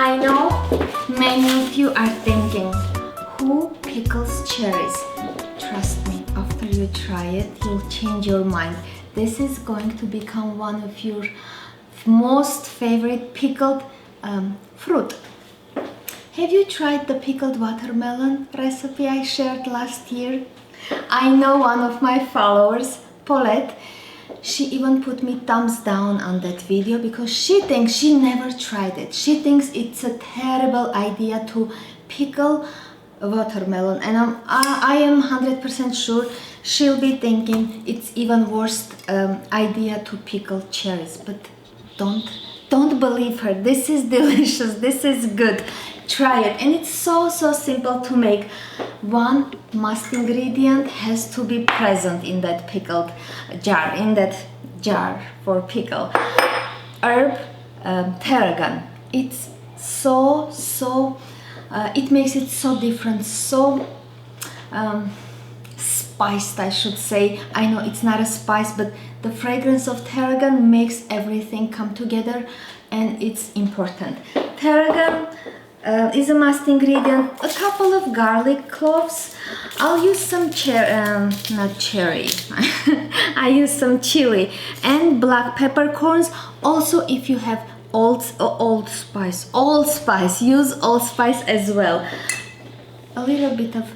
I know many of you are thinking, who pickles cherries? Trust me, after you try it, you'll change your mind. This is going to become one of your most favorite pickled fruit. Have you tried the pickled watermelon recipe I shared last year? I know one of my followers, Paulette, she even put me thumbs down on that video because she thinks she never tried it. She thinks it's a terrible idea to pickle watermelon, and I am 100% sure she'll be thinking it's even worse idea to pickle cherries. But don't believe her. This is delicious. This is good. Try it, and it's so simple to make. One must ingredient has to be present in that pickled jar, for pickle. Herb tarragon. It's it makes it so different, so spiced, I should say. I know it's not a spice, but the fragrance of tarragon makes everything come together, and it's important. Tarragon is a must ingredient. A couple of garlic cloves. I'll use some not cherry. I use some chili and black peppercorns. Also, if you have allspice, use allspice as well. A little bit of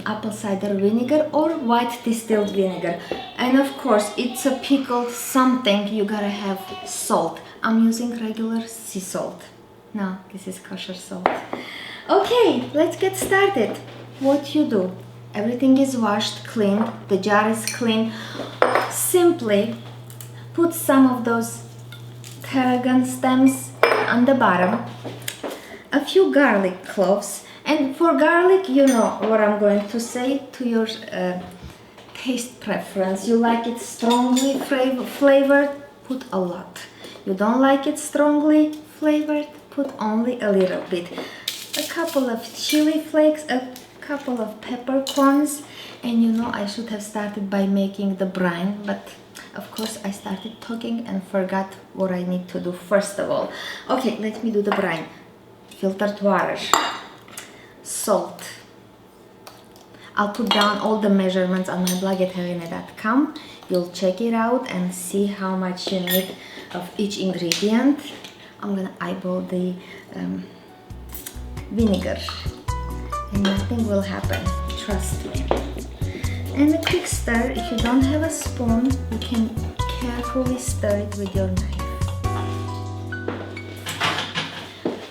apple cider vinegar or white distilled vinegar, and of course it's a pickled something, you gotta have salt. I'm using regular sea salt. No, this is kosher salt. Okay, let's get started. What you do, everything is washed, cleaned, the jar is clean. Simply put some of those tarragon stems on the bottom, a few garlic cloves, and for garlic, you know what I'm going to say, to your taste preference. You like it strongly flavored, put a lot. You don't like it strongly flavored, put only a little bit. A couple of chili flakes, a couple of peppercorns, and you know I should have started by making the brine, but of course I started talking and forgot what I need to do first of all. Okay, let me do the brine. Filtered water, salt. I'll put down all the measurements on my blog at heghineh.com. You'll check it out and see how much you need of each ingredient. I'm gonna eyeball the vinegar, and nothing will happen, trust me. And a quick stir. If you don't have a spoon, you can carefully stir it with your knife.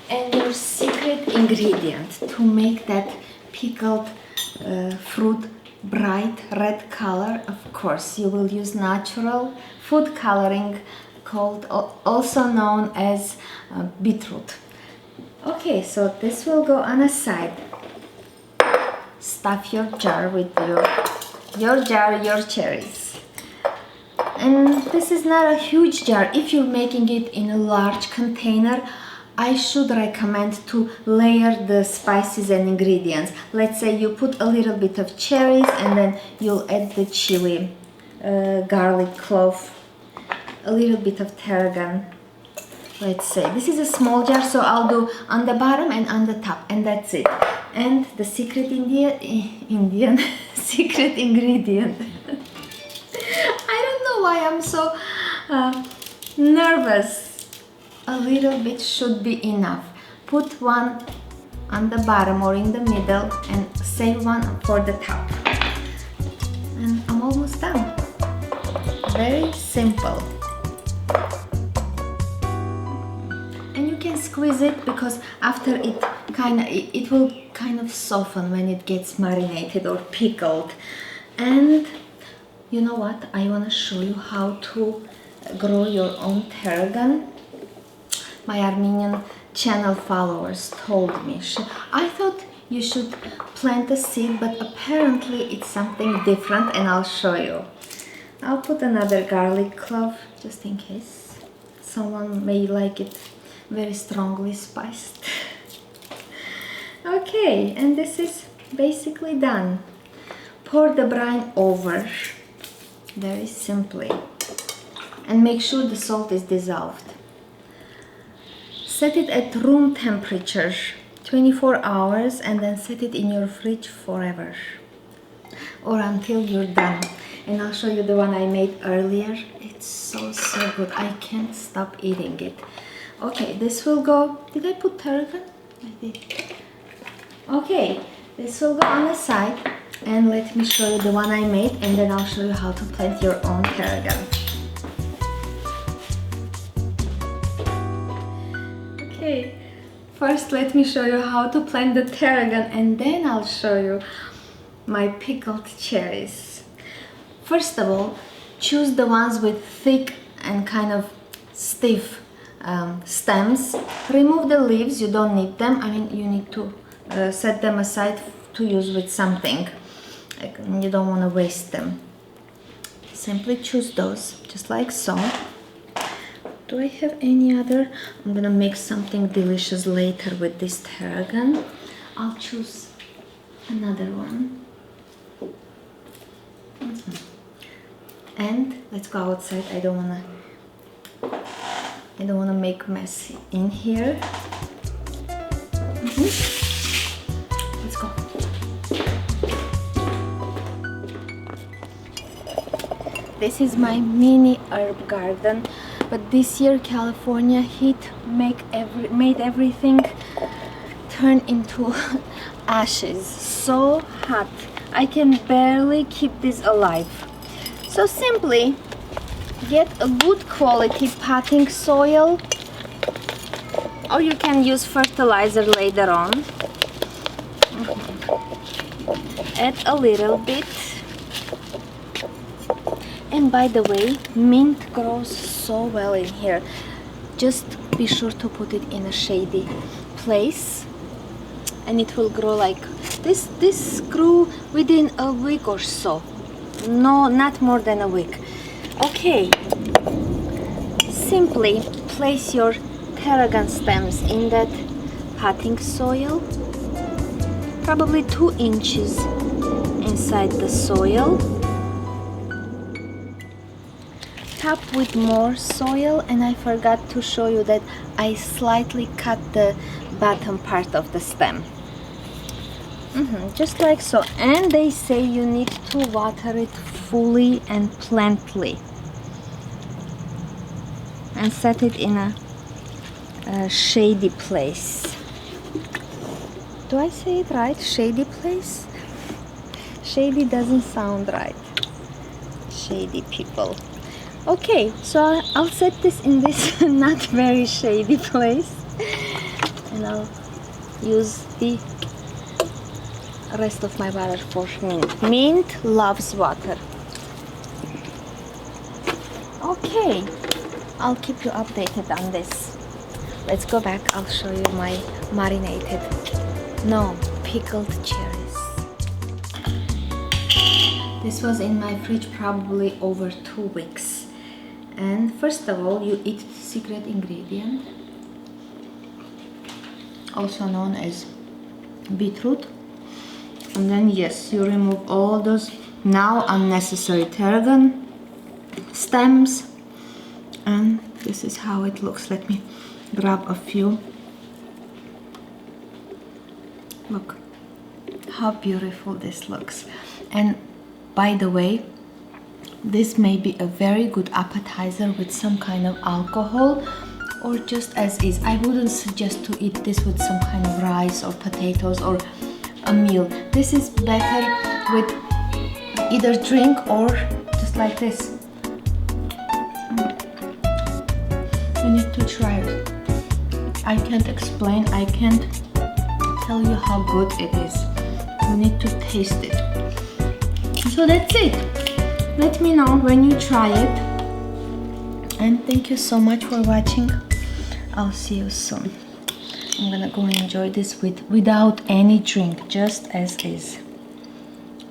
And your secret ingredient to make that pickled fruit bright red color, of course, you will use natural food coloring, also known as beetroot. Okay, so this will go on a side. Stuff your jar with your cherries. And this is not a huge jar. If you're making it in a large container, I should recommend to layer the spices and ingredients. Let's say you put a little bit of cherries, and then you'll add the chili, garlic clove, a little bit of tarragon. Let's say this is a small jar, so I'll do on the bottom and on the top, and that's it. And the secret secret ingredient. I don't know why I'm so nervous. A little bit should be enough. Put one on the bottom or in the middle, and save one for the top. And I'm almost done. Very simple. And you can squeeze it because after it will kind of soften when it gets marinated or pickled. And you know what? I want to show you how to grow your own tarragon. My Armenian channel followers told me. I thought you should plant a seed, but apparently it's something different, and I'll show you. I'll put another garlic clove just in case. Someone may like it very strongly spiced. Okay, and this is basically done. Pour the brine over very simply, and make sure the salt is dissolved. Set it at room temperature, 24 hours, and then set it in your fridge forever. Or until you're done. And I'll show you the one I made earlier. It's so good. I can't stop eating it. Okay, this will go... Did I put tarragon? I did. Okay, this will go on the side. And let me show you the one I made, and then I'll show you how to plant your own tarragon. Okay, first let me show you how to plant the tarragon, and then I'll show you my pickled cherries. First of all, choose the ones with thick and kind of stiff stems. Remove the leaves, you don't need them. I mean, you need to set them aside to use with something. You don't want to waste them. Simply choose those, just like so. Do I have any other? I'm gonna make something delicious later with this tarragon. I'll choose another one. And let's go outside. I don't wanna make mess in here. Let's go. This is my mini herb garden, but this year California heat made everything turn into ashes. So hot. I can barely keep this alive. So simply get a good quality potting soil, or you can use fertilizer later on. Add a little bit. And by the way, mint grows so well in here. Just be sure to put it in a shady place, and it will grow like this. This grew within a week or so. No, not more than a week. Okay, simply place your tarragon stems in that potting soil, probably 2 inches inside the soil. Top with more soil, and I forgot to show you that I slightly cut the bottom part of the stem. Just like so. And they say you need to water it fully and plenty, and set it in a shady place. Do I say it right? Shady place? Shady doesn't sound right. Shady people. Okay, so I'll set this in this not very shady place, and I'll use the rest of my water for mint. Mint loves water. Okay, I'll keep you updated on this. Let's go back. I'll show you my pickled cherries. This was in my fridge probably over 2 weeks. And first of all, you eat the secret ingredient, also known as beetroot. And then yes, you remove all those now unnecessary tarragon stems, and this is how it looks. Let me grab a few. Look how beautiful this looks. And by the way, this may be a very good appetizer with some kind of alcohol, or just as is. I wouldn't suggest to eat this with some kind of rice or potatoes or a meal. This is better with either drink or just like this. You need to try it. I can't explain, I can't tell you how good it is. You need to taste it. So that's it. Let me know when you try it. And thank you so much for watching. I'll see you soon. I'm gonna go and enjoy this without any drink, just as is.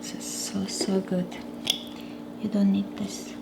This is so good. You don't need this.